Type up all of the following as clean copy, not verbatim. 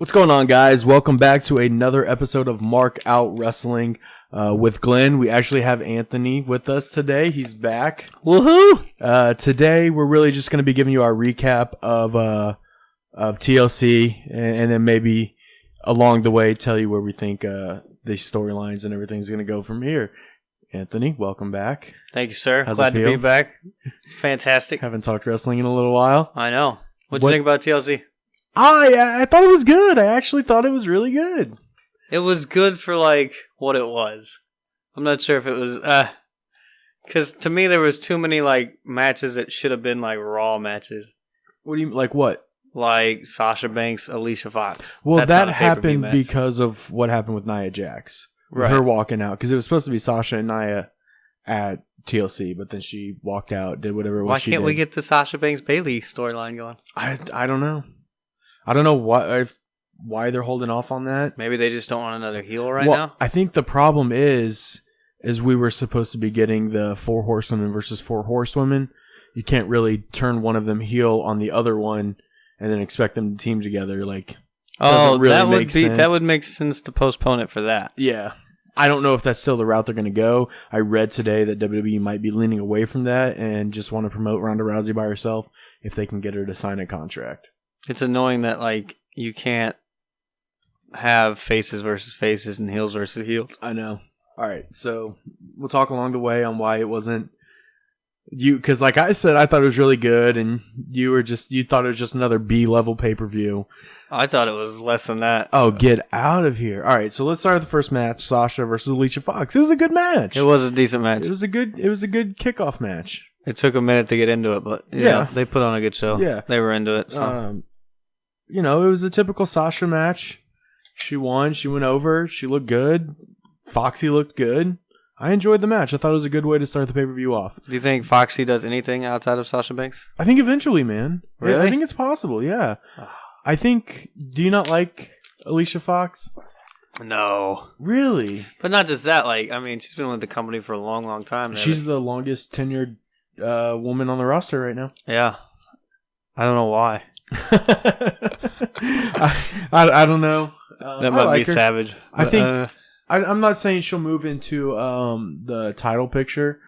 What's going on, guys? Welcome back to another episode of Mark Out Wrestling with Glenn. We actually have Anthony with us today. He's back. Woohoo! Today, we're really just going to be giving you our recap of TLC, and then maybe along the way tell you where we think the storylines and everything's going to go from here. Anthony, welcome back. Thank you, sir. How's Glad it to feel? be back. Fantastic. Haven't talked wrestling in a little while. I know. What'd you think about TLC? I thought it was good. I actually thought it was really good. It was good for, like, what it was. I'm not sure if it was, because to me there was too many, like, matches that should have been, like, Raw matches. What do you, like what? Like Sasha Banks, Alicia Fox. Well, That's that not a pay-per-view happened match. because of what happened with Nia Jax. With Right. her walking out. Because it was supposed to be Sasha and Nia at TLC, but then she walked out, did whatever it was Why she can't did. we get the Sasha Banks Bailey storyline going? I don't know. I don't know why they're holding off on that. Maybe they just don't want another heel right Well, now? I think the problem is we were supposed to be getting the 4 horsewomen versus 4 horsewomen. You can't really turn one of them heel on the other one and then expect them to team together. Like, doesn't really make sense. That would make sense to postpone it for that. Yeah. I don't know if that's still the route they're going to go. I read today that WWE might be leaning away from that and just want to promote Ronda Rousey by herself if they can get her to sign a contract. It's annoying that, like, you can't have faces versus faces and heels versus heels. I know. All right, so we'll talk along the way on why it wasn't you, because like I said, I thought it was really good, and you thought it was just another B-level pay-per-view. I thought it was less than that. Oh, get out of here! All right, so let's start with the first match: Sasha versus Alicia Fox. It was a good match. It was a decent match. It was a good kickoff match. It took a minute to get into it, but yeah, they put on a good show. Yeah, they were into it. So. It was a typical Sasha match. She won. She went over. She looked good. Foxy looked good. I enjoyed the match. I thought it was a good way to start the pay-per-view off. Do you think Foxy does anything outside of Sasha Banks? I think eventually, man. Really? I think it's possible, yeah. I think... Do you not like Alicia Fox? No. Really? But not just that. Like, I mean, she's been with the company for a long, long time. She's the longest tenured woman on the roster right now. Yeah. I don't know why. I don't know. That might be savage. I think... I'm not saying she'll move into the title picture,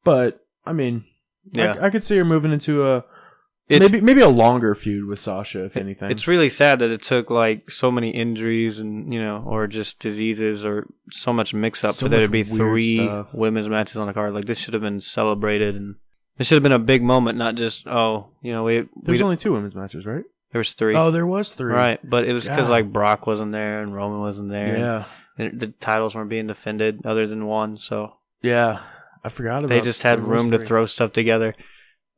but I mean, yeah. I could see her moving into maybe a longer feud with Sasha, if anything. It's really sad that it took like so many injuries and or just diseases or so much mix up for there to be 3 women's matches on the card. Like, this should have been celebrated, and this should have been a big moment, not just there's only 2 women's matches, right? There was 3. Oh, there was 3. Right, but it was because like Brock wasn't there and Roman wasn't there. Yeah. And the titles weren't being defended other than one, so yeah, I forgot about. They just had room to throw stuff together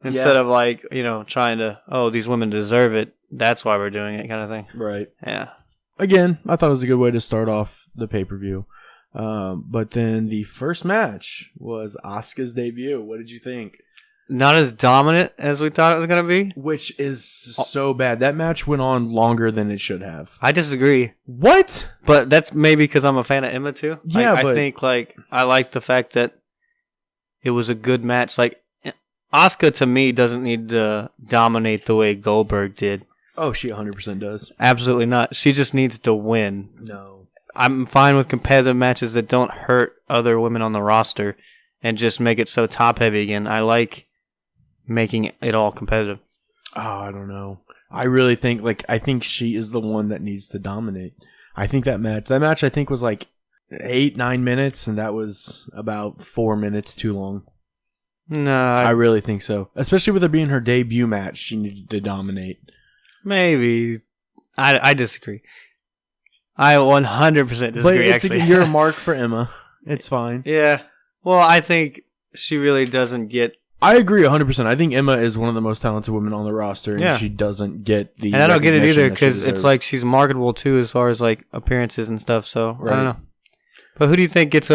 instead of like trying to these women deserve it. That's why we're doing it, kind of thing. Right. Yeah. Again, I thought it was a good way to start off the pay-per-view. But then the first match was Asuka's debut. What did you think? Not as dominant as we thought it was going to be. Which is so bad. That match went on longer than it should have. I disagree. What? But that's maybe because I'm a fan of Emma too. Yeah, I think I like the fact that it was a good match. Like, Asuka to me doesn't need to dominate the way Goldberg did. Oh, she 100% does. Absolutely not. She just needs to win. No. I'm fine with competitive matches that don't hurt other women on the roster and just make it so top heavy again. I like making it all competitive. Oh, I don't know. I really think I think she is the one that needs to dominate. I think that match I think was like 8-9 minutes, and that was about 4 minutes too long. No, I really think so. Especially with it being her debut match, she needed to dominate. Maybe. I disagree. I 100% disagree. But actually, you're a mark for Emma. It's fine. Yeah. Well, I think she really doesn't get. I agree 100%. I think Emma is one of the most talented women on the roster, and she doesn't get the. And I don't get it either because it's like she's marketable too as far as like appearances and stuff. So I don't know. But who do you think gets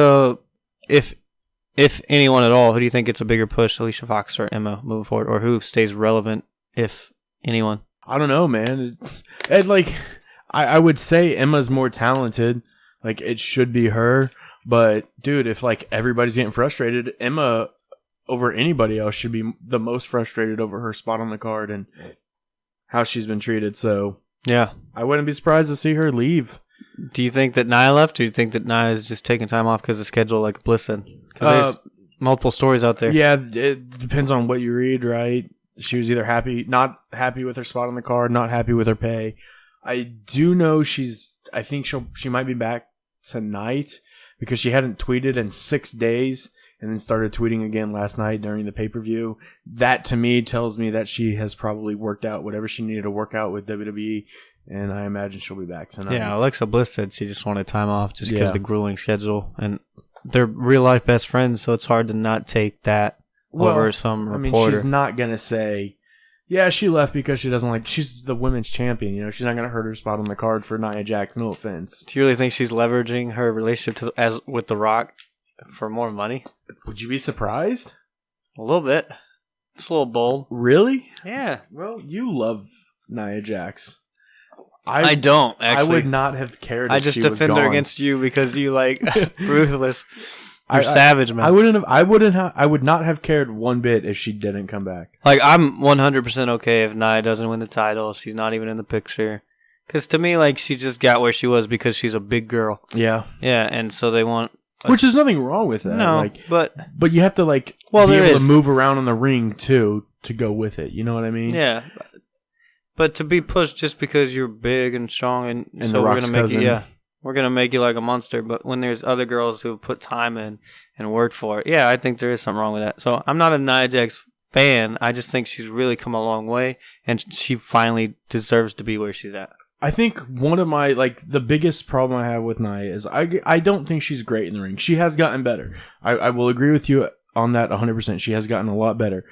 if anyone at all? Who do you think gets a bigger push, Alicia Fox or Emma, moving forward, or who stays relevant, if anyone? I don't know, man. I would say Emma's more talented. Like, it should be her, but dude, if like everybody's getting frustrated, Emma over anybody else should be the most frustrated over her spot on the card and how she's been treated. So Yeah. I wouldn't be surprised to see her leave. Do you think that Nia left, or do you think that Nia is just taking time off because of schedule like Bliss said? Because there's multiple stories out there. Yeah, it depends on what you read, right? She was either not happy with her spot on the card, not happy with her pay. I do know I think she might be back tonight because she hadn't tweeted in 6 days and then started tweeting again last night during the pay-per-view. That to me tells me that she has probably worked out whatever she needed to work out with WWE, and I imagine she'll be back tonight. Yeah, Alexa Bliss said she just wanted time off just because of the grueling schedule, and they're real-life best friends, so it's hard to not take that over some reporter. I mean, she's not going to say, yeah, she left because she doesn't like... She's the women's champion, you know? She's not going to hurt her spot on the card for Nia Jax, no offense. Do you really think she's leveraging her relationship with The Rock for more money? Would you be surprised? A little bit. It's a little bold. Really? Yeah. Well, you love Nia Jax. I don't, actually. I would not have cared if I just she was defend her gone. against you because you like ruthless. You're savage, man. I would not have cared one bit if she didn't come back. Like, I'm 100% okay if Nia doesn't win the title. She's not even in the picture. Because to me, like, she just got where she was because she's a big girl. Yeah. Yeah, and so they want... Which is nothing wrong with that. No, like, but you have to, like, be able to move around in the ring, too, to go with it. You know what I mean? Yeah. But to be pushed just because you're big and strong, and so we're gonna make you like a monster. But when there's other girls who put time in and worked for it, I think there is something wrong with that. So I'm not a Nia Jax fan. I just think she's really come a long way, and she finally deserves to be where she's at. I think one of my, the biggest problem I have with Nia is I don't think she's great in the ring. She has gotten better. I will agree with you on that 100%. She has gotten a lot better.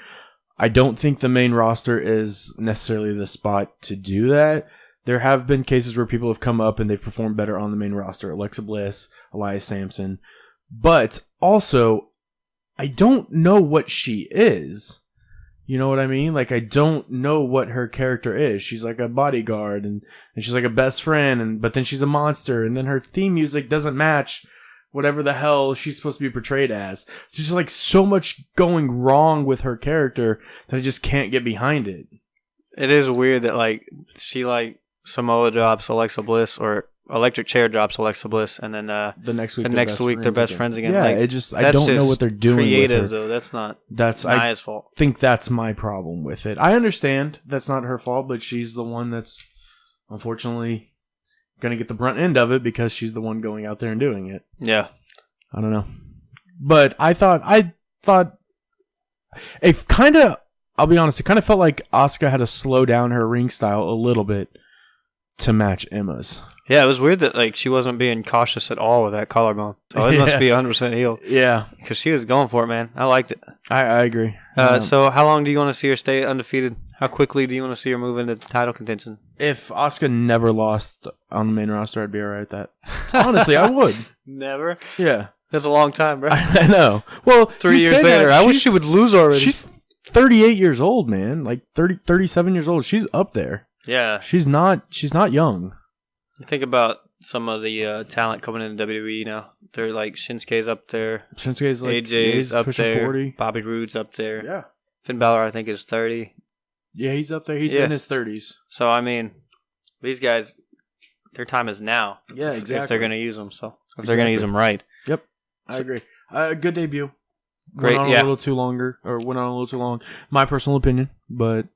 I don't think the main roster is necessarily the spot to do that. There have been cases where people have come up and they've performed better on the main roster. Alexa Bliss, Elias Sampson. But also, I don't know what she is. You know what I mean? Like, I don't know what her character is. She's like a bodyguard and she's like a best friend, but then she's a monster, and then her theme music doesn't match whatever the hell she's supposed to be portrayed as. So there's like so much going wrong with her character that I just can't get behind it. It is weird that she Samoa drops Alexa Bliss or electric chair drops Alexa Bliss, and then the next week they're best friends again. Yeah, I don't know what they're doing. Creative with her. Though, that's not Nia's fault. I think that's my problem with it. I understand that's not her fault, but she's the one that's unfortunately gonna get the brunt end of it because she's the one going out there and doing it. Yeah, I don't know, but I thought it kind of. I'll be honest, it kind of felt like Asuka had to slow down her ring style a little bit to match Emma's. Yeah, it was weird that she wasn't being cautious at all with that collarbone. So it must be 100% healed. Yeah, because she was going for it, man. I liked it. I agree. So how long do you want to see her stay undefeated? How quickly do you want to see her move into title contention? If Asuka never lost on the main roster, I'd be alright with that. Honestly, I would. Never? Yeah. That's a long time, bro. I know. Well, 3 years later, I wish she would lose already. She's 38 years old, man. 37 years old. She's up there. Yeah. She's not young. You think about some of the talent coming into WWE now. They're Shinsuke's up there. Shinsuke's AJ's up there. 40. Bobby Roode's up there. Yeah. Finn Balor, I think, is 30. Yeah, he's up there. He's in his 30s. So, I mean, these guys, their time is now. Yeah, exactly. If they're going to use them. So, if they're going to use them right. Yep. I agree. Good debut. Great, went on a little too long. My personal opinion, but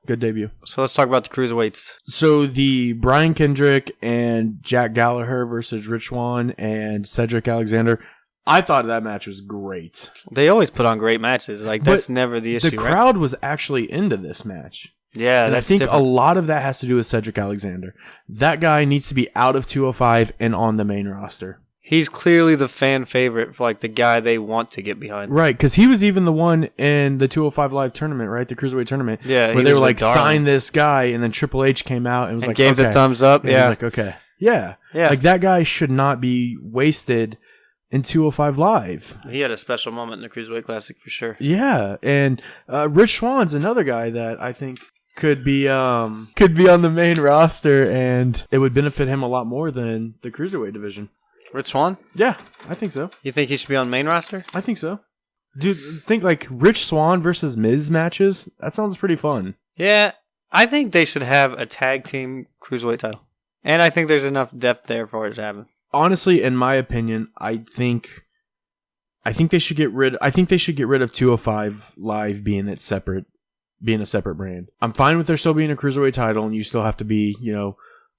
good debut. So let's talk about the cruiserweights. So the Brian Kendrick and Jack Gallagher versus Rich Swann and Cedric Alexander. I thought that match was great. They always put on great matches. That's never the issue. The crowd was actually into this match. Yeah, and I think a lot of that has to do with Cedric Alexander. That guy needs to be out of 205 and on the main roster. He's clearly the fan favorite for the guy they want to get behind. Right, because he was even the one in the 205 Live tournament, right? The Cruiserweight tournament. Yeah, where they were sign this guy, and then Triple H came out and was gave the thumbs up. And he was okay. Yeah. That guy should not be wasted in 205 Live. He had a special moment in the Cruiserweight Classic for sure. Yeah, and Rich Swann's another guy that I think could be on the main roster, and it would benefit him a lot more than the Cruiserweight division. Rich Swann? Yeah, I think so. You think he should be on main roster? I think so. Dude, think Rich Swann versus Miz matches? That sounds pretty fun. Yeah, I think they should have a tag team cruiserweight title. And I think there's enough depth there for it to happen. Honestly, in my opinion, I think they should get rid of 205 Live being a separate brand. I'm fine with there still being a cruiserweight title and you still have to be,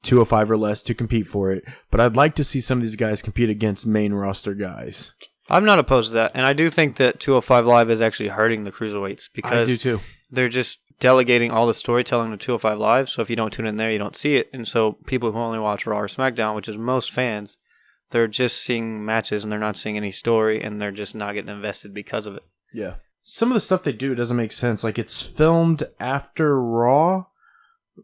205 or less to compete for it, but I'd like to see some of these guys compete against main roster guys. I'm not opposed to that, and I do think that 205 Live is actually hurting the cruiserweights because I do too. They're just delegating all the storytelling to 205 Live, so if you don't tune in there, you don't see it, and so people who only watch Raw or SmackDown, which is most fans, they're just seeing matches and they're not seeing any story, and they're just not getting invested because of it. Yeah. Some of the stuff they do doesn't make sense. Like, it's filmed after Raw,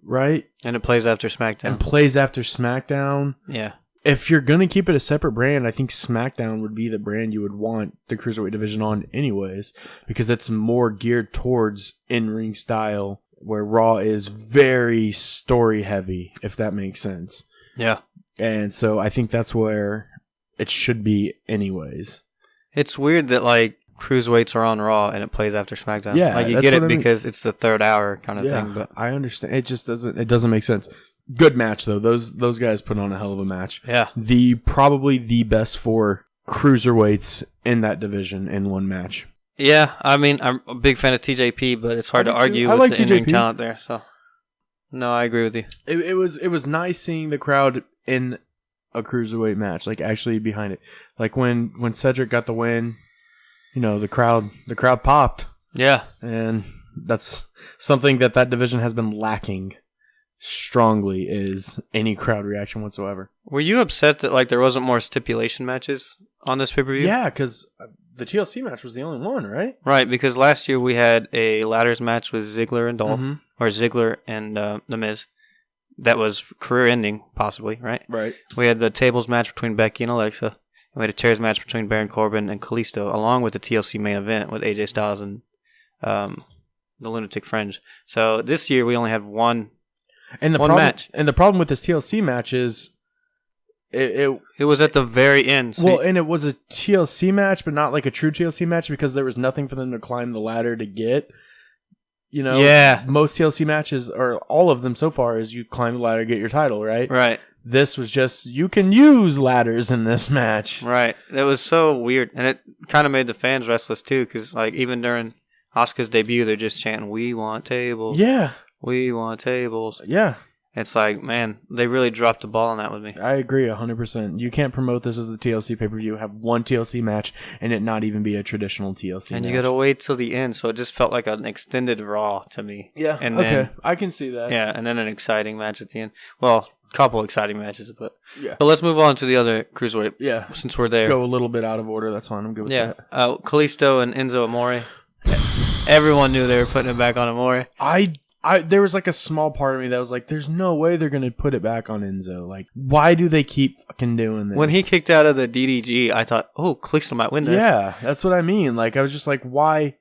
right? And it plays after SmackDown. Yeah. If you're going to keep it a separate brand, I think SmackDown would be the brand you would want the Cruiserweight division on anyways, because it's more geared towards in-ring style, where Raw is very story-heavy, if that makes sense. Yeah. And so I think that's where it should be anyways. It's weird that, Cruiserweights are on Raw and it plays after SmackDown. Yeah, you get it because it's the third hour kind of thing. But I understand. It just doesn't make sense. Good match though. Those guys put on a hell of a match. Yeah. Probably the best 4 cruiserweights in that division in one match. Yeah, I mean, I'm a big fan of TJP, but it's hard to argue with the in-ring talent there. So, no, I agree with you. It was nice seeing the crowd in a cruiserweight match, actually behind it. Like when Cedric got the win. The crowd popped. Yeah. And that's something that division has been lacking strongly, is any crowd reaction whatsoever. Were you upset that there wasn't more stipulation matches on this pay-per-view? Yeah, because the TLC match was the only one, right? Right, because last year we had a ladders match with Ziggler and Dolph, or Ziggler and The Miz. That was career-ending, possibly, right? Right. We had the tables match between Becky and Alexa. We had a chairs match between Baron Corbin and Kalisto, along with the TLC main event with AJ Styles and the Lunatic Fringe. So this year we only had one match. And the problem with this TLC match is it was at the very end. So and it was a TLC match, but not like a true TLC match because there was nothing for them to climb the ladder to get. Most TLC matches, or all of them so far, is you climb the ladder to get your title, right? Right. This was just, you can use ladders in this match. Right. It was so weird. And it kind of made the fans restless, too, because, even during Asuka's debut, they're just chanting, "We want tables." Yeah. "We want tables." Yeah. It's man, they really dropped the ball on that with me. I agree 100%. You can't promote this as a TLC pay-per-view, have one TLC match, and it not even be a traditional TLC match. And you got to wait till the end, so it just felt like an extended Raw to me. Yeah, and then, I can see that. Yeah, and then an exciting match at the end. Well, a couple exciting matches, but let's move on to the other cruiserweight. Yeah. Since we're there. Go a little bit out of order, that's fine. I'm good with that. Kalisto and Enzo Amore. Everyone knew they were putting it back on Amore. There was a small part of me that was there's no way they're going to put it back on Enzo. Why do they keep fucking doing this? When he kicked out of the DDG, I thought, Kalisto might win this. Yeah, that's what I mean. I was just why?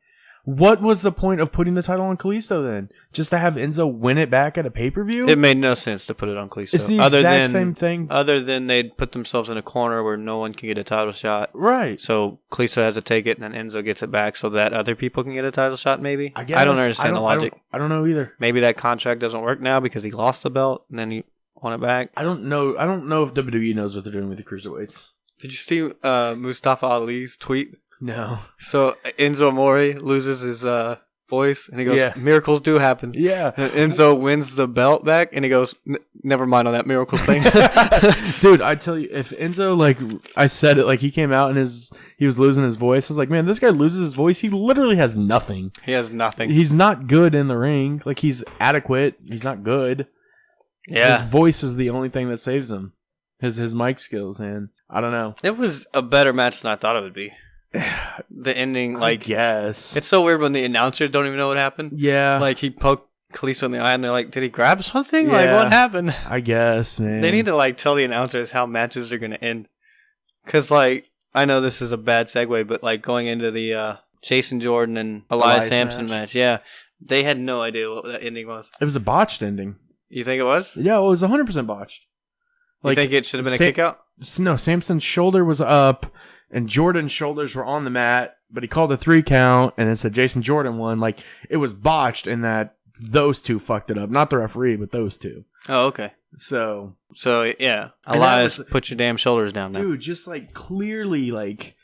What was the point of putting the title on Kalisto then? Just to have Enzo win it back at a pay-per-view? It made no sense to put it on Kalisto. It's the exact same thing. Other than they'd put themselves in a corner where no one can get a title shot. Right. So Kalisto has to take it and then Enzo gets it back so that other people can get a title shot maybe? I don't understand the logic. I don't know either. Maybe that contract doesn't work now because he lost the belt and then he won it back. I don't know. I don't know if WWE knows what they're doing with the cruiserweights. Did you see Mustafa Ali's tweet? No. So Enzo Amore loses his voice and he goes, "Miracles do happen." Yeah. And Enzo wins the belt back and he goes, "Never mind on that miracles thing." Dude, I tell you, if Enzo, I said it, he came out and he was losing his voice. I was like, man, this guy loses his voice. He literally has nothing. He has nothing. He's not good in the ring. He's adequate. He's not good. Yeah. His voice is the only thing that saves him. His mic skills, and I don't know. It was a better match than I thought it would be. The ending, I guess. It's so weird when the announcers don't even know what happened. Yeah. He poked Kalisto in the eye and they're like, did he grab something? Yeah. What happened? I guess, man. They need to, tell the announcers how matches are going to end. Because, I know this is a bad segue, but, going into the Jason Jordan and Elias Sampson match, they had no idea what that ending was. It was a botched ending. You think it was? Yeah, it was 100% botched. You think it should have been a kick out? No, Sampson's shoulder was up. And Jordan's shoulders were on the mat, but he called a 3 count and then said Jason Jordan won. It was botched in that those two fucked it up. Not the referee, but those two. Oh, okay. So yeah, Elias, put your damn shoulders down there. Dude, just like clearly, like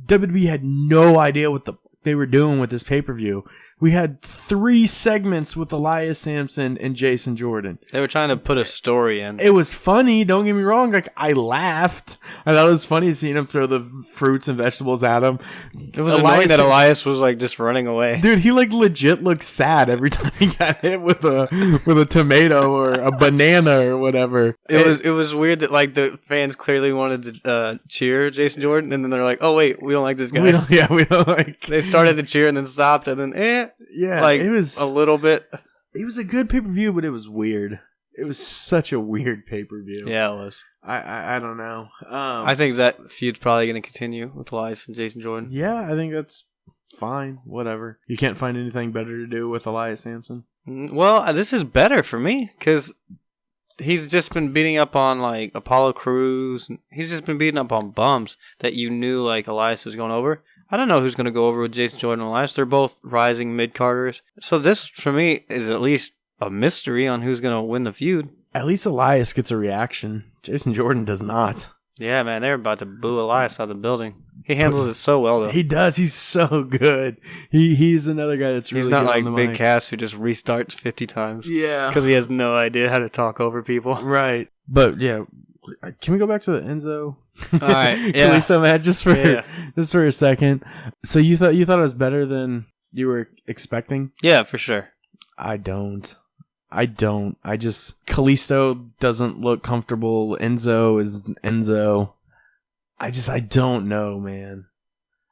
WWE had no idea what they were doing with this pay-per-view. We had 3 segments with Elias Sampson and Jason Jordan. They were trying to put a story in. It was funny, don't get me wrong. Like, I laughed. I thought it was funny seeing him throw the fruits and vegetables at him. It was annoying that Elias was like just running away. Dude, he like legit looked sad every time he got hit with a tomato or a banana or whatever. It was weird that like the fans clearly wanted to cheer Jason Jordan, and then they're like, "Oh wait, we don't like this guy." We don't like. They started to cheer and then stopped, and then yeah, like it was a little bit. It was a good pay-per-view, but it was weird. It was such a weird pay-per-view. Yeah, it was. I don't know. I think that feud's probably going to continue with Elias and Jason Jordan. Yeah, I think that's fine. Whatever. You can't find anything better to do with Elias Sampson? Well, this is better for me because he's just been beating up on like Apollo Crews. He's just been beating up on bums that you knew like Elias was going over. I don't know who's going to go over with Jason Jordan and Elias. They're both rising mid-carders. So this, for me, is at least a mystery on who's going to win the feud. At least Elias gets a reaction. Jason Jordan does not. Yeah, man, they're about to boo Elias out of the building. He handles it so well, though. He does. He's so good. He's another guy that's really good. He's not on like the Big mic. Cass who just restarts 50 times. Yeah. Because he has no idea how to talk over people. Right. But, yeah. Can we go back to the Enzo? All right. Yeah. Kalisto match just for a second. So you thought it was better than you were expecting? Yeah, for sure. I don't. Kalisto doesn't look comfortable. Enzo is Enzo. I don't know, man.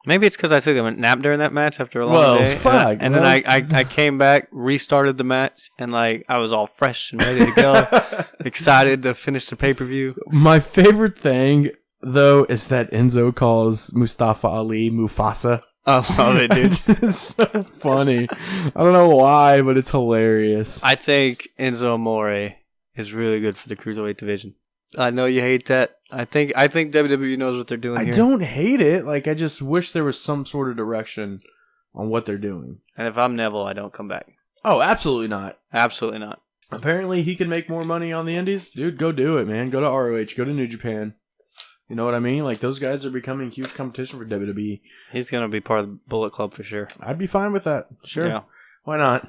Maybe it's because I took a nap during that match after a long day. Fuck. And then I came back, restarted the match, and like I was all fresh and ready to go, excited to finish the pay-per-view. My favorite thing, though, is that Enzo calls Mustafa Ali Mufasa. I love it, dude. It's so funny. I don't know why, but it's hilarious. I think Enzo Amore is really good for the Cruiserweight division. I know you hate that. I think WWE knows what they're doing here. I don't hate it. Like, I just wish there was some sort of direction on what they're doing. And if I'm Neville, I don't come back. Oh, absolutely not. Absolutely not. Apparently, he can make more money on the indies. Dude, go do it, man. Go to ROH. Go to New Japan. You know what I mean? Like, those guys are becoming huge competition for WWE. He's going to be part of the Bullet Club for sure. I'd be fine with that. Sure. Yeah. Why not?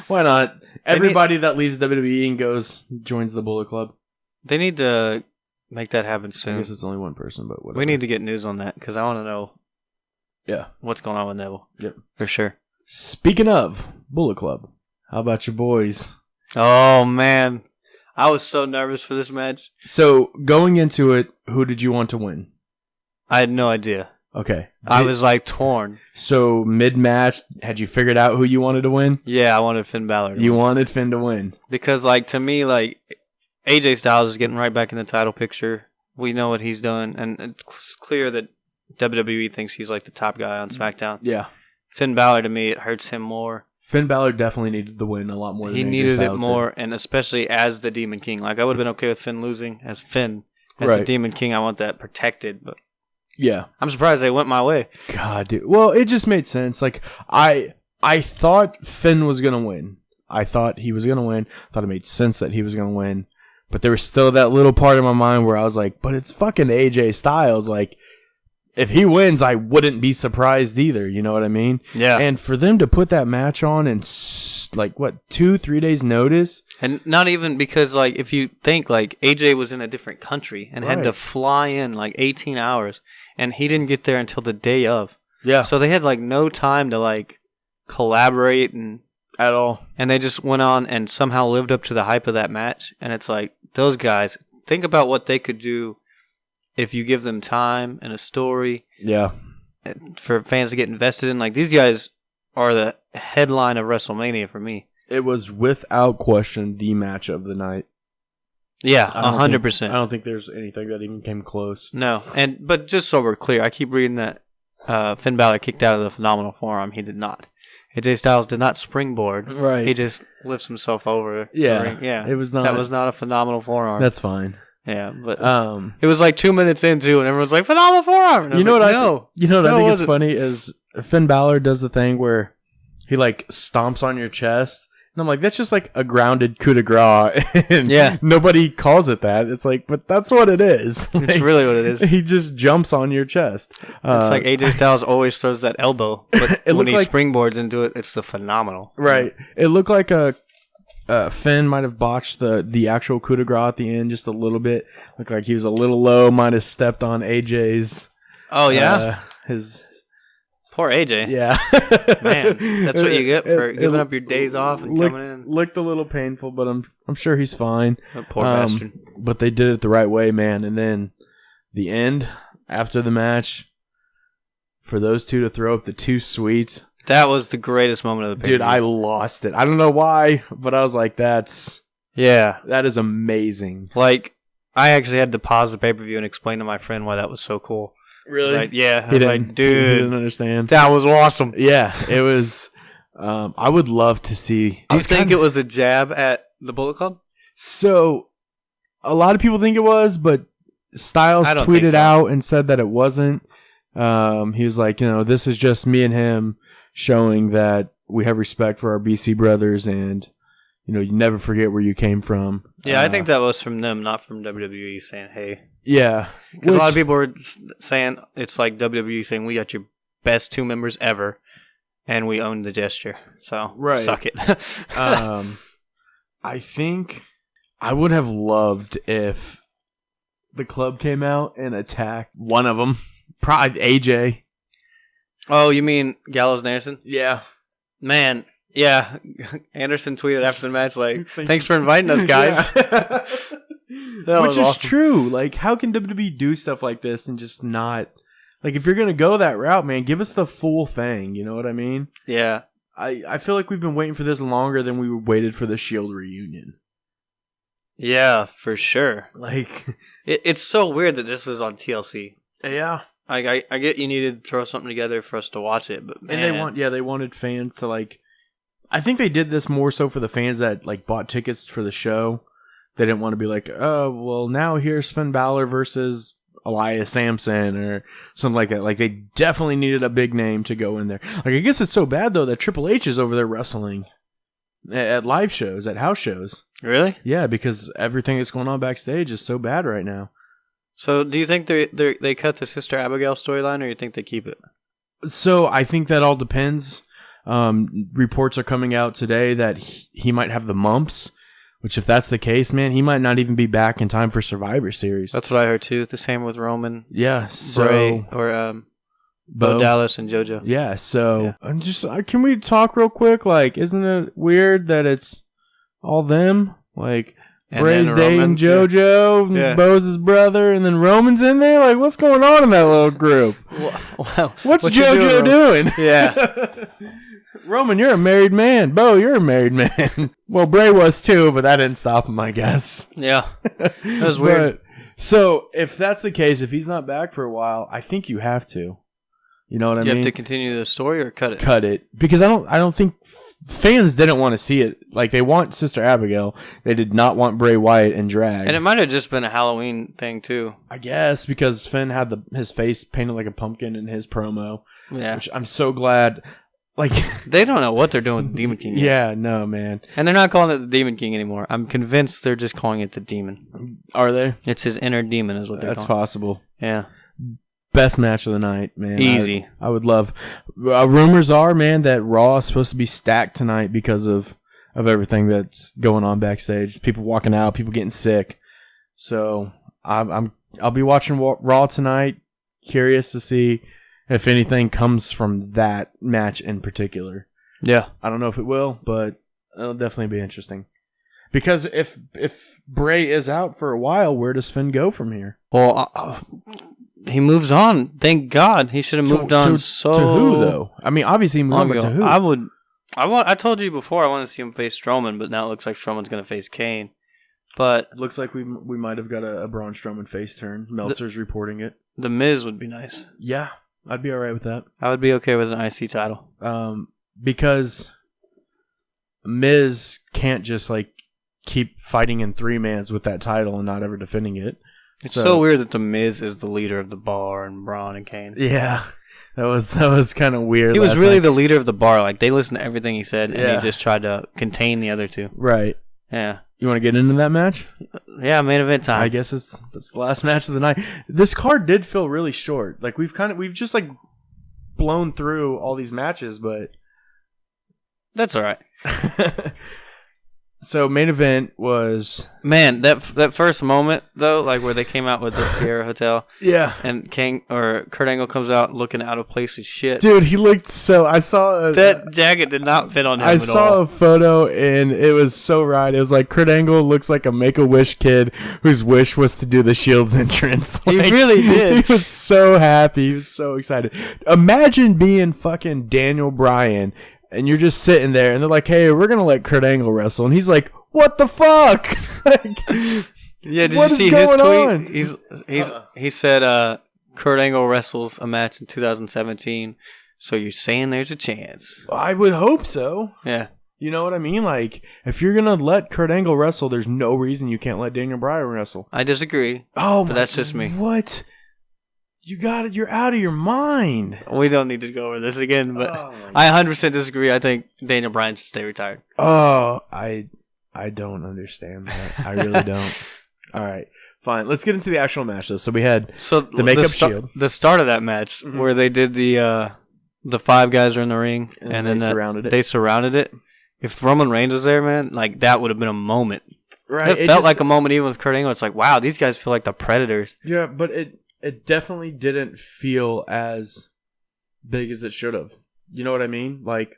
Why not? Everybody that leaves WWE and joins the Bullet Club. They need to make that happen soon. I guess it's only one person, but whatever. We need to get news on that because I want to know what's going on with Neville. Yep. For sure. Speaking of Bullet Club, how about your boys? Oh, man. I was so nervous for this match. So, going into it, who did you want to win? I had no idea. Okay. I was like torn. So, mid-match, had you figured out who you wanted to win? Yeah, I wanted Finn Balor. You wanted Finn to win. Because, like, to me, like, AJ Styles is getting right back in the title picture. We know what he's done, and it's clear that WWE thinks he's like the top guy on SmackDown. Yeah. Finn Balor, to me, it hurts him more. Finn Balor definitely needed the win a lot more than AJ Styles did. He needed it more, and especially as the Demon King. Like, I would have been okay with Finn losing as Finn. As the Demon King, I want that protected, but yeah. I'm surprised they went my way. God, dude. Well, it just made sense. Like, I thought Finn was going to win. I thought he was going to win. I thought it made sense that he was going to win. But there was still that little part of my mind where I was like, but it's fucking AJ Styles. Like, if he wins, I wouldn't be surprised either. You know what I mean? Yeah. And for them to put that match on in, 2-3 days notice? And not even because, like, if you think, like, AJ was in a different country and had to fly in, like, 18 hours. And he didn't get there until the day of. Yeah. So they had, like, no time to, like, collaborate and at all. And they just went on and somehow lived up to the hype of that match. And it's like, those guys, think about what they could do if you give them time and a story. Yeah. For fans to get invested in. Like, these guys are the headline of WrestleMania for me. It was without question the match of the night. Yeah, 100%. I don't think there's anything that even came close. No. But just so we're clear, I keep reading that Finn Balor kicked out of the phenomenal forearm. He did not. AJ Styles did not springboard. Right. He just lifts himself over. Yeah. Yeah. It was not. That was not a phenomenal forearm. That's fine. Yeah, but it was like 2 minutes into, and everyone's like, phenomenal forearm. You know what I think is funny is Finn Balor does the thing where he like stomps on your chest. And I'm like, that's just like a grounded coup de grace. And nobody calls it that. It's like, but that's what it is. It's like, really what it is. He just jumps on your chest. It's like AJ Styles always throws that elbow. But when he springboards into it, it's the phenomenal. Right. It looked like Finn might have botched the actual coup de grace at the end just a little bit. Looked like he was a little low, might have stepped on AJ's. Oh, yeah? His... Poor AJ. Yeah. Man, that's what you get for giving up your days off and coming in. Looked a little painful, but I'm sure he's fine. Poor bastard. But they did it the right way, man. And then the end, after the match, for those two to throw up the 2 sweets. That was the greatest moment of the pay-per-view. Dude, I lost it. I don't know why, but I was like, that is amazing. Like, I actually had to pause the pay-per-view and explain to my friend why that was so cool. Really? Like, yeah. I was like, dude. He didn't understand. That was awesome. Yeah, it was. I would love to see. Do you think it was a jab at the Bullet Club? So, a lot of people think it was, but Styles tweeted out and said that it wasn't. He was like, this is just me and him showing that we have respect for our BC brothers and, you never forget where you came from. Yeah, I think that was from them, not from WWE saying, hey. Yeah. Because a lot of people were saying it's like WWE saying, we got your best 2 members ever, and we own the gesture. So, suck it. I think I would have loved if the club came out and attacked one of them. Probably AJ. Oh, you mean Gallows and Anderson? Yeah. Man, yeah. Anderson tweeted after the match like, thanks for inviting us, guys. Yeah. Which is awesome. True. Like, how can WWE do stuff like this and just not... Like, if you're going to go that route, man, give us the full thing. You know what I mean? Yeah. I feel like we've been waiting for this longer than we waited for the Shield reunion. Yeah, for sure. Like... It's so weird that this was on TLC. Yeah. I get you needed to throw something together for us to watch it, but man. And they wanted fans to like... I think they did this more so for the fans that like bought tickets for the show. They didn't want to be like, oh, well, now here's Finn Balor versus Elias Sampson or something like that. Like, they definitely needed a big name to go in there. Like, I guess it's so bad, though, that Triple H is over there wrestling at live shows, at house shows. Really? Yeah, because everything that's going on backstage is so bad right now. So, do you think they cut the Sister Abigail storyline, or you think they keep it? So, I think that all depends. Reports are coming out today that he might have the mumps. Which, if that's the case, man, he might not even be back in time for Survivor Series. That's what I heard, too. The same with Roman. Yeah, so... Bray, or Bo Dallas and JoJo. Yeah, so... Yeah. Can we talk real quick? Like, isn't it weird that it's all them? Like, Bray's dating JoJo, yeah. Bo's his brother, and then Roman's in there? Like, what's going on in that little group? Wow. What's JoJo doing? Yeah. Roman, you're a married man. Bo, you're a married man. Well, Bray was too, but that didn't stop him, I guess. Yeah. That was weird. So, if that's the case, if he's not back for a while, I think you have to. You know what I mean? You have to continue the story or cut it? Cut it. Because I don't think fans didn't want to see it. Like, they want Sister Abigail. They did not want Bray Wyatt and drag. And it might have just been a Halloween thing, too. I guess, because Finn had his face painted like a pumpkin in his promo. Yeah. Which I'm so glad... Like they don't know what they're doing with Demon King yet. Yeah, no, man. And they're not calling it the Demon King anymore. I'm convinced they're just calling it the Demon. Are they? It's his inner demon is what they're calling it. That's possible. Yeah. Best match of the night, man. Easy. I would love... rumors are, man, that Raw is supposed to be stacked tonight because of everything that's going on backstage. People walking out, people getting sick. So, I'll be watching Raw tonight. Curious to see... if anything comes from that match in particular. Yeah. I don't know if it will, but it'll definitely be interesting. Because if Bray is out for a while, where does Finn go from here? Well, he moves on. Thank God. He should have moved on to who, though? I mean, obviously he moved on, but to who? I told you before I want to see him face Strowman, but now it looks like Strowman's going to face Kane. But looks like we might have got a Braun Strowman face turn. Meltzer's reporting it. The Miz would be nice. Yeah. I'd be all right with that. I would be okay with an IC title. Because Miz can't just like keep fighting in 3-mans with that title and not ever defending it. It's so weird that the Miz is the leader of the Bar and Braun and Kane. Yeah. That was kind of weird. He was really the leader of the bar. Like, they listened to everything he said, and he just tried to contain the other two. Right. Yeah. You want to get into that match? Yeah, main event time. I guess it's the last match of the night. This card did feel really short. Like, we've just like blown through all these matches, but that's all right. So main event was that first moment though, like where they came out with the Sierra Hotel, and Kurt Angle comes out looking out of place as shit. Dude, he looked so. I saw that jacket did not fit on him. I saw a photo and it was so right. It was like Kurt Angle looks like a Make-A-Wish kid whose wish was to do the Shield's entrance. Like, he really did. He was so happy. He was so excited. Imagine being fucking Daniel Bryan. And you're just sitting there, and they're like, "Hey, we're gonna let Kurt Angle wrestle," and he's like, "What the fuck?" Like, yeah, did you see his tweet? He said, "Kurt Angle wrestles a match in 2017, so you're saying there's a chance?" I would hope so. Yeah, you know what I mean. Like, if you're gonna let Kurt Angle wrestle, there's no reason you can't let Daniel Bryan wrestle. I disagree. Oh, but that's just me. What? You got it. You're out of your mind. We don't need to go over this again, but I 100% disagree. I think Daniel Bryan should stay retired. Oh, I don't understand that. I really don't. All right, fine. Let's get into the actual match, though. So we had the makeup shield. The start of that match where they did the five guys are in the ring and then they surrounded it. If Roman Reigns was there, man, like that would have been a moment. Right. It felt like a moment even with Kurt Angle. It's like, wow, these guys feel like the Predators. Yeah, but it definitely didn't feel as big as it should have. You know what I mean? Like,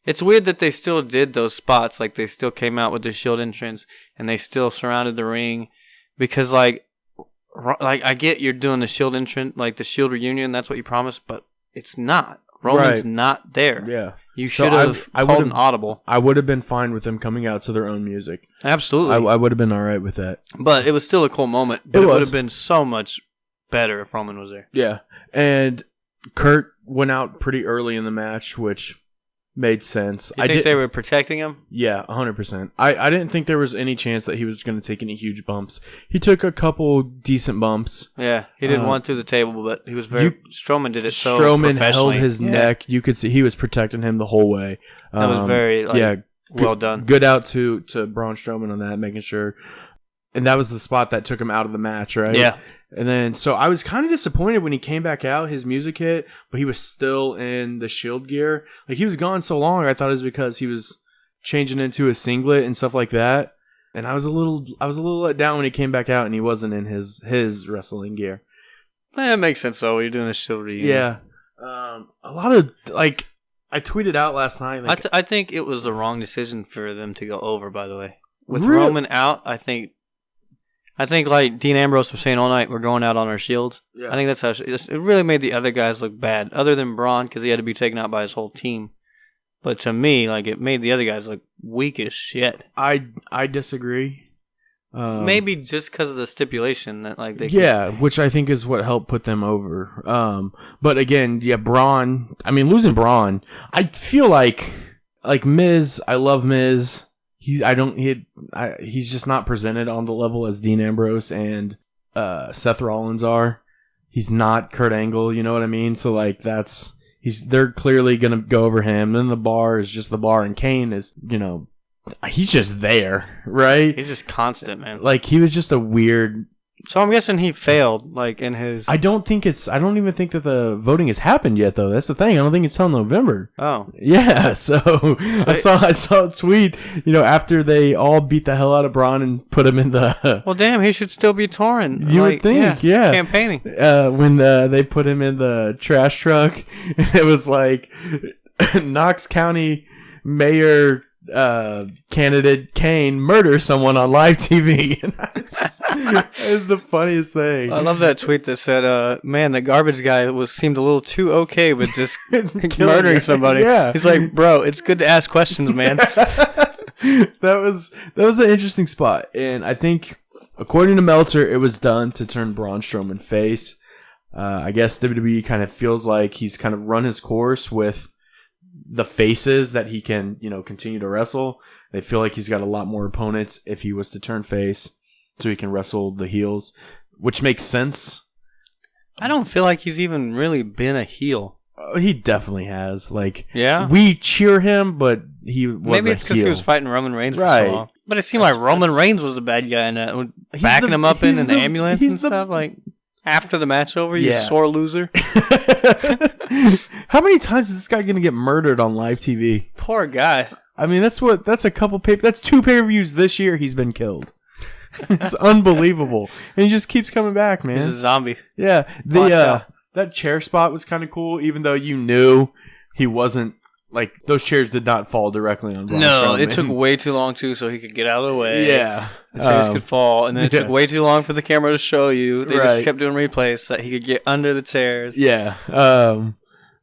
it's weird that they still did those spots. Like, they still came out with the Shield entrance and they still surrounded the ring because, like I get you're doing the Shield entrance, like the Shield reunion. That's what you promised, but it's not. Roman's not there. Yeah, you should have called an audible. I would have been fine with them coming out to their own music. Absolutely, I would have been all right with that. But it was still a cool moment. But it would have been so much better if Roman was there. Yeah. And Kurt went out pretty early in the match, which made sense. You think they were protecting him? Yeah, 100%. I didn't think there was any chance that he was going to take any huge bumps. He took a couple decent bumps. Yeah, he did one through the table, but he was Strowman did it so Strowman professionally. held his neck. You could see he was protecting him the whole way. That was very well done. Good out to Braun Strowman on that, making sure. And that was the spot that took him out of the match, right? Yeah. And then, so I was kind of disappointed when he came back out, his music hit, but he was still in the Shield gear. Like, he was gone so long, I thought it was because he was changing into a singlet and stuff like that. And I was a little let down when he came back out and he wasn't in his wrestling gear. Yeah, it makes sense, though. You're doing a Shield reunion. Yeah. A lot of, like, I tweeted out last night. Like, I think it was the wrong decision for them to go over, by the way. With really? Roman out, I think like Dean Ambrose was saying all night, we're going out on our shields. Yeah. I think that's how it really made the other guys look bad, other than Braun, because he had to be taken out by his whole team. But to me, like, it made the other guys look weak as shit. I disagree. Maybe just because of the stipulation that, like, they which I think is what helped put them over. But again, Braun. I mean, losing Braun, I feel like Miz. I love Miz. He's just not presented on the level as Dean Ambrose and Seth Rollins are. He's not Kurt Angle, you know what I mean? So like they're clearly gonna go over him. Then the bar is just the bar, and Kane is, he's just there, right? He's just constant, man. Like, he was just a weird. So I'm guessing he failed, like, in his... I don't even think that the voting has happened yet, though. That's the thing. I don't think it's till November. Oh. Yeah, so I saw a tweet, after they all beat the hell out of Braun and put him in the... Well, damn, he should still be touring. You would think, yeah. Campaigning. When they put him in the trash truck, it was like, Knox County Mayor... candidate Kane murder someone on live TV. It was the funniest thing. I love that tweet that said, man, the garbage guy seemed a little too okay with just murdering somebody. Yeah. He's like, bro, it's good to ask questions, man. That was an interesting spot. And I think, according to Meltzer, it was done to turn Braun Strowman face. I guess WWE kind of feels like he's kind of run his course with the faces that he can, continue to wrestle. They feel like he's got a lot more opponents if he was to turn face, so he can wrestle the heels, which makes sense. I don't feel like he's even really been a heel. He definitely has. Like, yeah, we cheer him, but he was maybe it's because he was fighting Roman Reigns for so long. But it seemed like Roman Reigns was the bad guy and backing him up in an ambulance and stuff. Like after the match over, you sore loser. How many times is this guy gonna get murdered on live TV? Poor guy. I mean, that's a couple that's 2 pay-per-views this year he's been killed. It's unbelievable, and he just keeps coming back, man. He's a zombie. Yeah, that chair spot was kind of cool, even though you knew he wasn't. Like, those chairs did not fall directly on Braun Strowman. It took way too long, too, so he could get out of the way. Yeah. The chairs could fall, and then it took way too long for the camera to show you. They just kept doing replays so that he could get under the chairs. Yeah.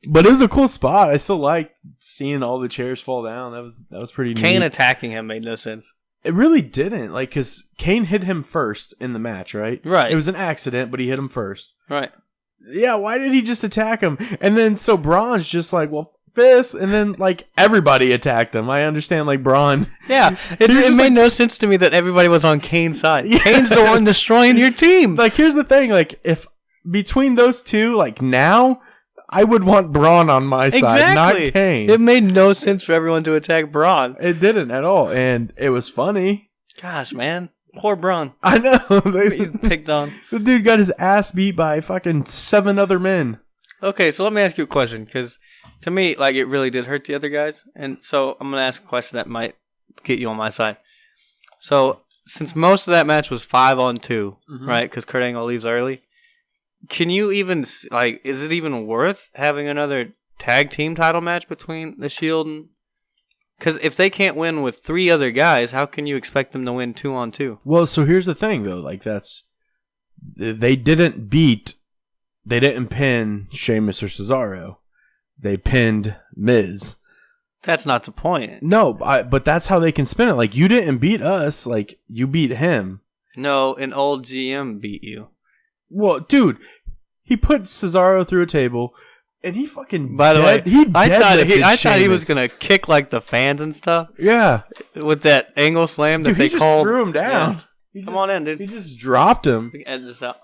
But it was a cool spot. I still like seeing all the chairs fall down. That was pretty neat. Kane attacking him made no sense. It really didn't. Like, because Kane hit him first in the match, right? Right. It was an accident, but he hit him first. Right. Yeah, why did he just attack him? And then, so Braun's just like, well, this, and then like everybody attacked him. I understand, like Braun. Yeah, it made no sense to me that everybody was on Kane's side. Yeah. Kane's the one destroying your team. Like, here's the thing: like, if between those two, like now, I would want Braun on my side, not Kane. It made no sense for everyone to attack Braun. It didn't at all, and it was funny. Gosh, man, poor Braun. I know. He picked on. The dude got his ass beat by fucking 7 other men. Okay, so let me ask you a question, because to me, like, it really did hurt the other guys. And so I'm going to ask a question that might get you on my side. So since most of that match was 5-on-2, right, because Kurt Angle leaves early, can you even, like, is it even worth having another tag team title match between the Shield and... Because if they can't win with 3 other guys, how can you expect them to win 2-on-2? Well, so here's the thing, though. Like, they didn't pin Sheamus or Cesaro. They pinned Miz. That's not the point. No, but that's how they can spin it. Like, you didn't beat us. Like, you beat him. No, an old GM beat you. Well, dude, he put Cesaro through a table, and he fucking. By the way, I thought he was gonna kick like the fans and stuff. Yeah, with that angle slam that they called. He just threw him down. Yeah. Come on in, dude. He just dropped him. We can edit this out.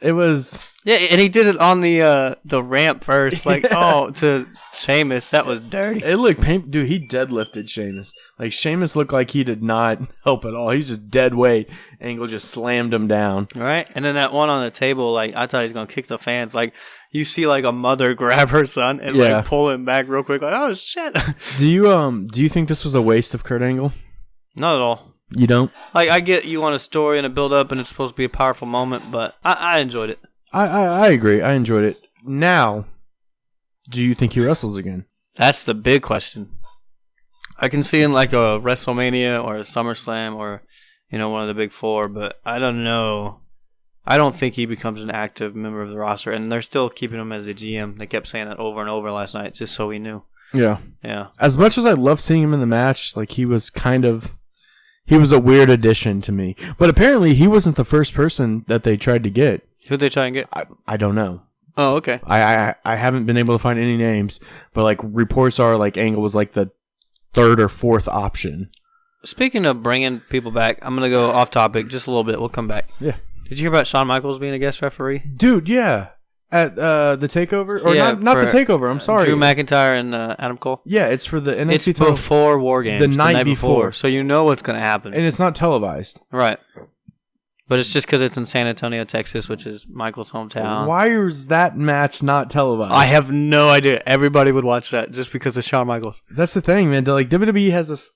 It was. Yeah, and he did it on the ramp first, like to Sheamus. That was dirty. It looked painful, dude. He deadlifted Sheamus. Like, Sheamus looked like he did not help at all. He was just dead weight. Angle just slammed him down. Right, and then that one on the table, like, I thought he was gonna kick the fans. Like, you see like a mother grab her son and like pull him back real quick. Like, oh shit. Do you think this was a waste of Kurt Angle? Not at all. You don't? Like, I get you want a story and a build up, and it's supposed to be a powerful moment, but I enjoyed it. I agree. I enjoyed it. Now, do you think he wrestles again? That's the big question. I can see in like a WrestleMania or a SummerSlam or, one of the big 4, but I don't know. I don't think he becomes an active member of the roster, and they're still keeping him as a GM. They kept saying that over and over last night, just so we knew. Yeah. Yeah. As much as I loved seeing him in the match, like, he was a weird addition to me. But apparently he wasn't the first person that they tried to get. Who'd they try and get? I don't know. Oh, okay. I haven't been able to find any names, but like, reports are like Angle was like the 3rd or 4th option. Speaking of bringing people back, I'm going to go off topic just a little bit. We'll come back. Yeah. Did you hear about Shawn Michaels being a guest referee? Dude, yeah. At the TakeOver? Or not the TakeOver, I'm sorry. Drew McIntyre and Adam Cole? Yeah, it's for the NXT It's before War Games. The night before. So you know what's going to happen. And it's not televised. Right. But it's just because it's in San Antonio, Texas, which is Michael's hometown. Why is that match not televised? I have no idea. Everybody would watch that just because of Shawn Michaels. That's the thing, man. Like, WWE has this...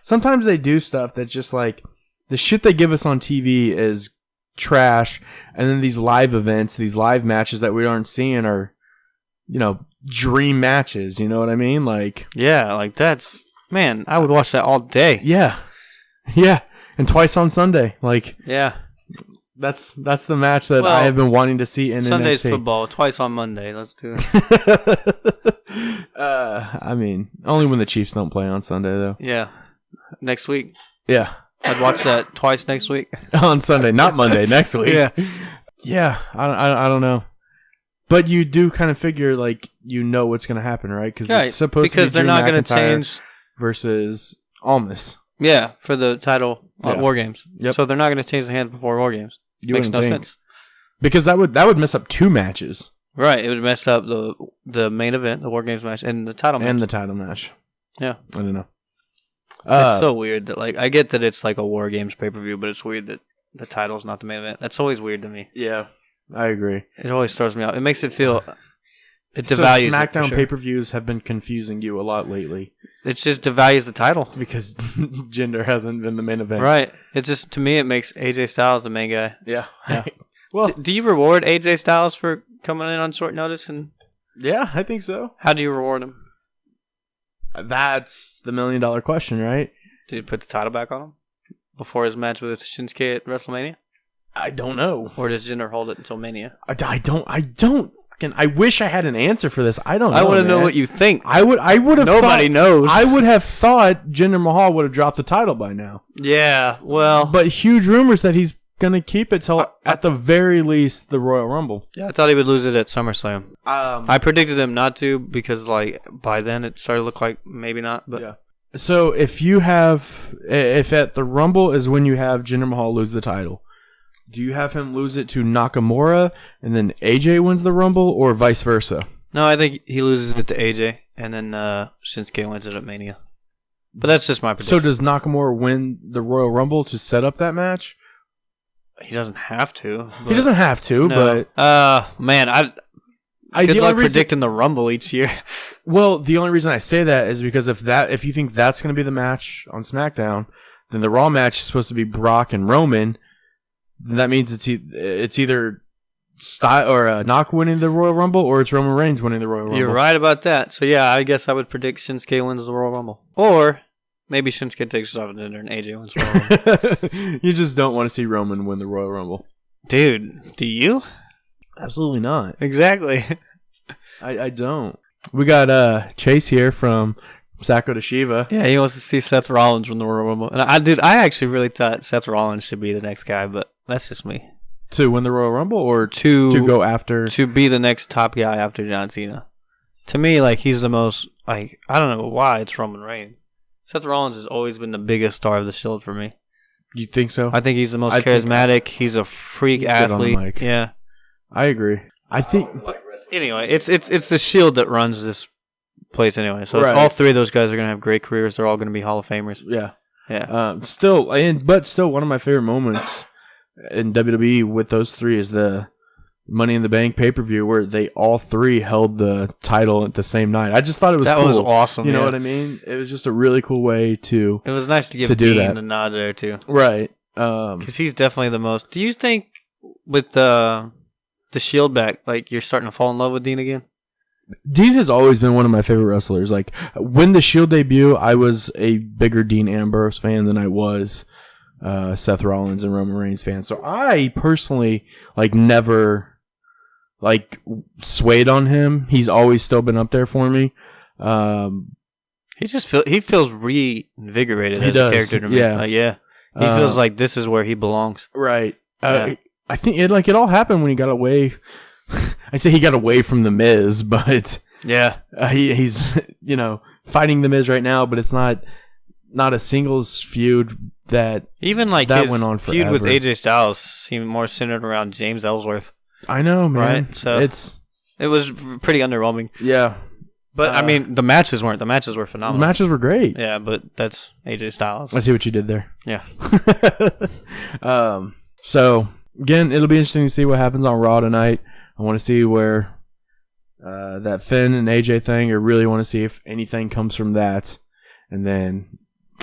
Sometimes they do stuff that just like... The shit they give us on TV is trash, and then these live events, these live matches that we aren't seeing are, dream matches. You know what I mean? Like... Yeah, like that's... Man, I would watch that all day. Yeah. Yeah. And twice on Sunday, like, yeah, that's the match that I have been wanting to see in Sunday's NXT. football, twice on Monday. Let's do it. I mean, only when the Chiefs don't play on Sunday, though. Yeah, next week. Yeah, I'd watch that twice next week on Sunday, not Monday. Next week. Yeah, yeah. I don't know, but you do kind of figure like what's going to happen, right? Because it's supposed to be they're not going to change versus Almas. Yeah, for the title War Games. Yep. So they're not going to change the hands before War Games. Makes no sense. Because that would mess up 2 matches. Right, it would mess up the main event, the War Games match, and the title match. And the title match. Yeah. I don't know. It's so weird that, like, I get that it's like a War Games pay-per-view, but it's weird that the title's not the main event. That's always weird to me. Yeah, I agree. It always throws me out. It makes it feel... It devalues So SmackDown pay-per-views have been confusing you a lot lately. It just devalues the title. Because gender hasn't been the main event. Right. It just, to me, it makes AJ Styles the main guy. Yeah. Well, do you reward AJ Styles for coming in on short notice? And yeah, I think so. how do you reward him? That's the $1 million question, right? Did you put the title back on him before his match with Shinsuke at WrestleMania? I don't know. Or does Jinder hold it until Mania? I don't. I wish I had an answer for this. I don't know. I want to know what you think. I would have. Nobody knows. I would have thought Jinder Mahal would have dropped the title by now. Yeah, well, but huge rumors that he's gonna keep it till at the very least the Royal Rumble. Yeah, I thought he would lose it at SummerSlam. I predicted him not to because, like, by then it started to look like maybe not. But yeah. So if at the Rumble is when you have Jinder Mahal lose the title, do you have him lose it to Nakamura and then AJ wins the Rumble, or vice versa? No, I think he loses it to AJ and then Shinsuke wins it at Mania. But that's just my prediction. So does Nakamura win the Royal Rumble to set up that match? He doesn't have to. He doesn't have to, no. But man, good luck predicting the Rumble each year. Well, the only reason I say that is because if you think that's going to be the match on SmackDown, then the Raw match is supposed to be Brock and Roman. Then that means it's either Knock winning the Royal Rumble or it's Roman Reigns winning the Royal Rumble. You're right about that. So yeah, I guess I would predict Shinsuke wins the Royal Rumble, or maybe Shinsuke takes it off and AJ wins the Royal Rumble. You just don't want to see Roman win the Royal Rumble, dude. Do you? Absolutely not. Exactly. I don't. We got Chase here from Sacco to Shiva. Yeah, he wants to see Seth Rollins win the Royal Rumble. And I actually really thought Seth Rollins should be the next guy, but that's just me. To win the Royal Rumble or to go after? To be the next top guy after John Cena. To me, like, he's the most, like, I don't know why it's Roman Reigns. Seth Rollins has always been the biggest star of the Shield for me. You think so? I think he's the most charismatic. He's a freak athlete. Yeah. I agree. I think. Anyway, it's the Shield that runs this place anyway. So all three of those guys are going to have great careers. They're all going to be Hall of Famers. Yeah. Yeah. Still, one of my favorite moments in WWE with those three is the Money in the Bank pay-per-view where they all three held the title at the same night. I just thought it was cool. That was awesome. You know what I mean? It was just a really cool way to. It was nice to give Dean the nod there too. Right. Because he's definitely the most. Do you think with the Shield back, like, you're starting to fall in love with Dean again? Dean has always been one of my favorite wrestlers. Like, when the Shield debut, I was a bigger Dean Ambrose fan than I was Seth Rollins and Roman Reigns fan. So I personally, like, never, like, swayed on him. He's always still been up there for me. He feels reinvigorated as a character to me. Yeah. He feels like this is where he belongs. Right. I think it all happened when he got away. I say he got away from The Miz, but yeah, he's fighting The Miz right now, but it's not a singles feud that even like that his went on feud forever. with AJ Styles seemed more centered around James Ellsworth. I know, man. Right? So it was pretty underwhelming. Yeah, but I mean, the matches weren't. The matches were phenomenal. The matches were great. Yeah, but that's AJ Styles. I see what you did there. Yeah. So again, it'll be interesting to see what happens on Raw tonight. I want to see where that Finn and AJ thing. I really want to see if anything comes from that. And then,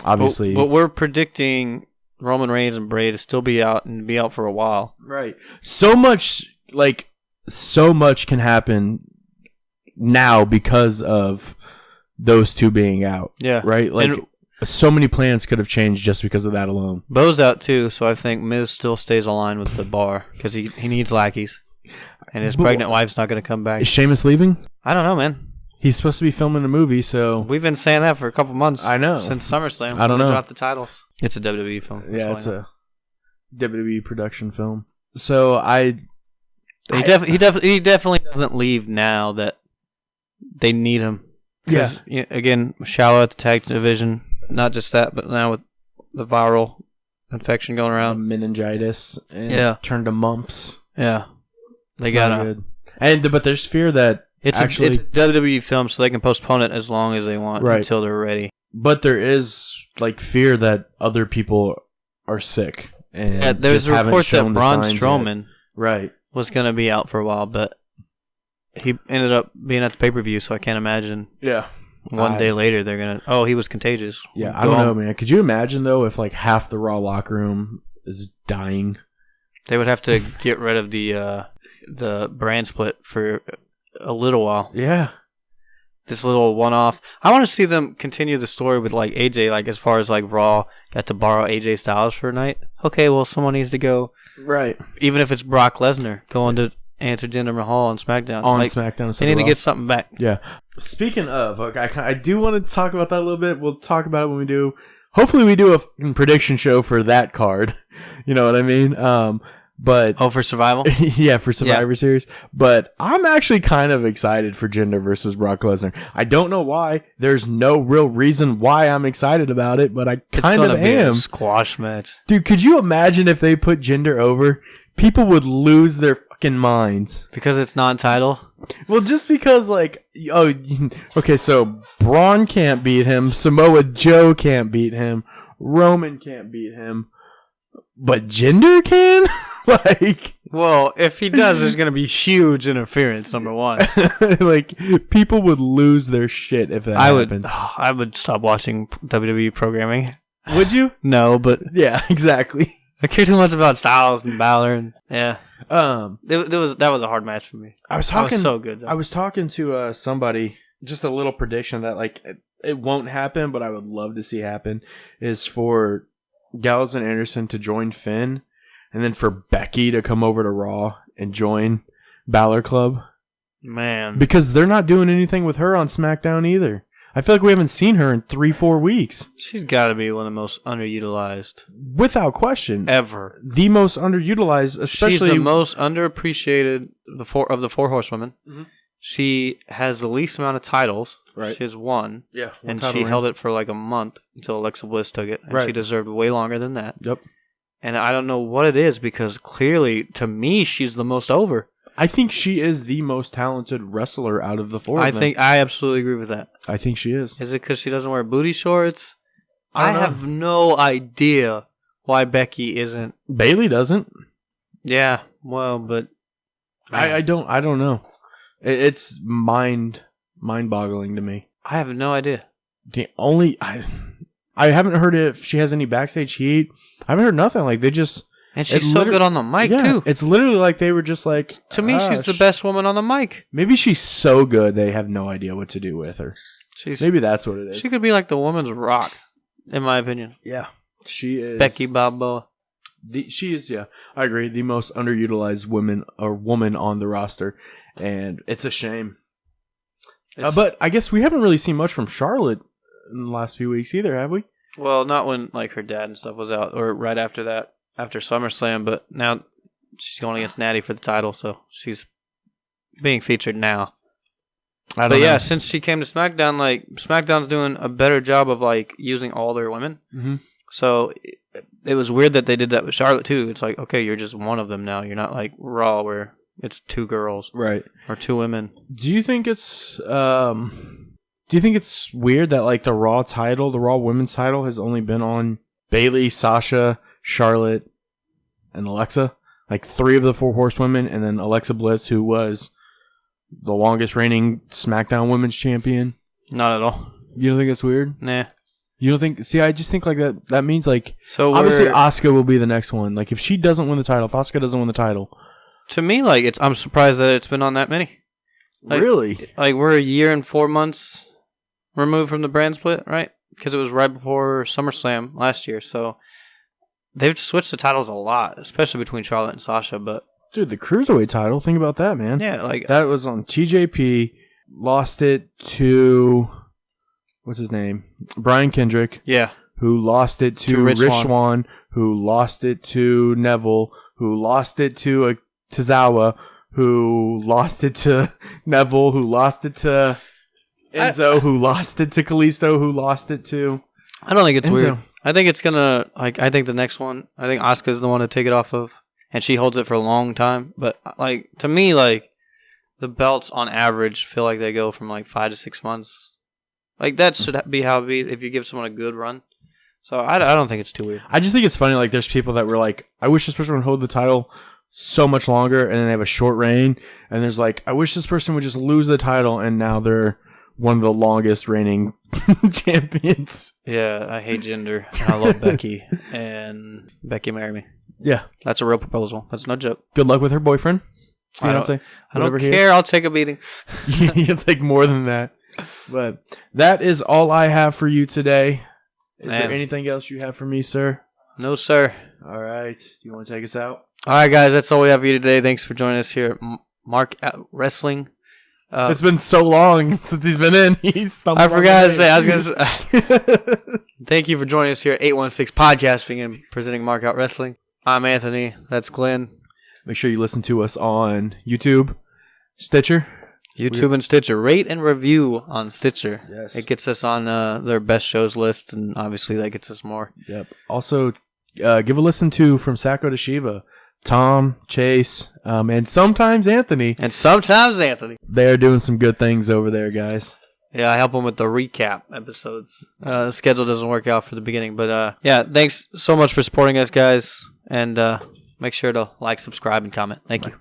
obviously... But we're predicting Roman Reigns and Bray to still be out and be out for a while. Right. So much can happen now because of those two being out. Yeah. Right? Like, so many plans could have changed just because of that alone. Bo's out too, so I think Miz still stays aligned with the bar because he needs lackeys. And his pregnant wife's not going to come back. Is Sheamus leaving? I don't know, man. He's supposed to be filming a movie, so... We've been saying that for a couple months. I know. Since SummerSlam. I don't know. Dropped the titles. It's a WWE film. Yeah, it's a WWE production film. So He definitely doesn't leave now that they need him. Yeah. Again, shallow at the tag division. Not just that, but now with the viral infection going around. Meningitis. And turned to mumps. Yeah. They gotta. But there's fear that it's WWE film, so they can postpone it as long as they want until they're ready. But there is like fear that other people are sick, and there's a report that Braun Strowman right was going to be out for a while, but he ended up being at the pay-per-view, so I can't imagine. Yeah. One day later, they're gonna. Oh, he was contagious. Yeah, I don't know, man. Could you imagine though if like half the Raw locker room is dying? They would have to get rid of the brand split for a little while. Yeah. This little one-off. I want to see them continue the story with like AJ, like as far as like Raw got to borrow AJ Styles for a night. Okay, well someone needs to go. Right. Even if it's Brock Lesnar going to answer Jinder Mahal on SmackDown. SmackDown. They need to get something back. Yeah. Speaking of, I do want to talk about that a little bit. We'll talk about it when we do. Hopefully we do a prediction show for that card. You know what I mean? But for Survival? Yeah, for Survivor Series. But I'm actually kind of excited for Jinder versus Brock Lesnar. I don't know why. There's no real reason why I'm excited about it, but I kind of am. It's a squash match. Dude, could you imagine if they put Jinder over? People would lose their fucking minds. Because it's non-title? Well, just because, like, okay, so Braun can't beat him, Samoa Joe can't beat him, Roman can't beat him, but Jinder can? Like, well, if he does, there's going to be huge interference, number one. Like, people would lose their shit if that happened. I would stop watching WWE programming. Would you? No, but... Yeah, exactly. I care too much about Styles and Balor. And, yeah. That was a hard match for me. I was talking... That was so good. Though. I was talking to somebody, just a little prediction that, like, it won't happen, but I would love to see happen, is for Gallows and Anderson to join Finn, and then for Becky to come over to Raw and join Balor Club. Man. Because they're not doing anything with her on SmackDown either. I feel like we haven't seen her in 3-4 weeks. She's got to be one of the most underutilized. Without question. Ever. The most underutilized, especially... She's the most underappreciated of the four horsewomen. Mm-hmm. She has the least amount of titles. Right. She has one. Yeah. And she held it for like a month until Alexa Bliss took it. And she deserved way longer than that. Yep. And I don't know what it is because clearly, to me, she's the most over. I think she is the most talented wrestler out of the four of them. I absolutely agree with that. I think she is. Is it because she doesn't wear booty shorts? I have no idea why Becky isn't. Bayley doesn't. Yeah, well, but I don't know. It's mind-boggling to me. I have no idea. I haven't heard if she has any backstage heat. I haven't heard nothing. Like, they just... And she's so good on the mic, too. It's literally like they were just like... To me, she's the best woman on the mic. Maybe she's so good they have no idea what to do with her. Maybe that's what it is. She could be like the woman's rock, in my opinion. Yeah. She is... Becky Balboa. She is, yeah. I agree. The most underutilized woman on the roster. And it's a shame. But I guess we haven't really seen much from Charlotte in the last few weeks either, have we? Well, not when like her dad and stuff was out, or right after that, after SummerSlam. But now she's going against Natty for the title, so she's being featured now. I don't know. Yeah, since she came to SmackDown, like SmackDown's doing a better job of like using all their women. Mm-hmm. So it was weird that they did that with Charlotte too. It's like, okay, you're just one of them now. You're not like Raw where it's two girls, right, or two women. Do you think it's weird that like the Raw women's title has only been on Bayley, Sasha, Charlotte, and Alexa? Like 3 of the 4 horsewomen, and then Alexa Bliss, who was the longest reigning SmackDown Women's Champion. Not at all. You don't think it's weird? Nah. You don't think? See, I just think like that. That means like so obviously Asuka will be the next one. Like if she doesn't win the title, if Asuka doesn't win the title, to me, like I'm surprised that it's been on that many. Like, really? Like we're a year and 4 months removed from the brand split, right? Because it was right before SummerSlam last year, so they've switched the titles a lot, especially between Charlotte and Sasha. But dude, the Cruiserweight title, think about that, man. Yeah, like that was on TJP, lost it to what's his name? Brian Kendrick. Yeah. Who lost it to Rich Swann, who lost it to Neville, who lost it to Tozawa, who lost it to Neville, who lost it to Enzo, who lost it to Kalisto, who lost it to... I don't think it's weird. I think it's gonna... I think the next one... I think Asuka's the one to take it off of. and she holds it for a long time. But like to me, like the belts on average feel like they go from like 5 to 6 months. Like that should be how it be if you give someone a good run. So I don't think it's too weird. I just think it's funny. Like there's people that were like, I wish this person would hold the title so much longer, and then they have a short reign. And there's like, I wish this person would just lose the title, and now they're one of the longest reigning champions. Yeah, I hate gender. I love Becky, and Becky marry me. Yeah, that's a real proposal. That's no joke. Good luck with her boyfriend. Fiance. I don't care. I'll take a beating. You'll take more than that. But that is all I have for you today. Is there anything else you have for me, sir? No, sir. All right. Do you want to take us out? All right, guys. That's all we have for you today. Thanks for joining us here at Mark at Wrestling. It's been so long since he's been in. I forgot to say. I was going to say. Thank you for joining us here at 816 Podcasting and presenting Mark Out Wrestling. I'm Anthony. That's Glenn. Make sure you listen to us on YouTube, Stitcher. And Stitcher. Rate and review on Stitcher. Yes. It gets us on their best shows list, and obviously that gets us more. Yep. Also, give a listen to From Sacco to Shiva. Tom, Chase, and sometimes Anthony. They're doing some good things over there, guys. Yeah, I help them with the recap episodes. The schedule doesn't work out for the beginning. But, yeah, thanks so much for supporting us, guys. And make sure to like, subscribe, and comment. Thank you.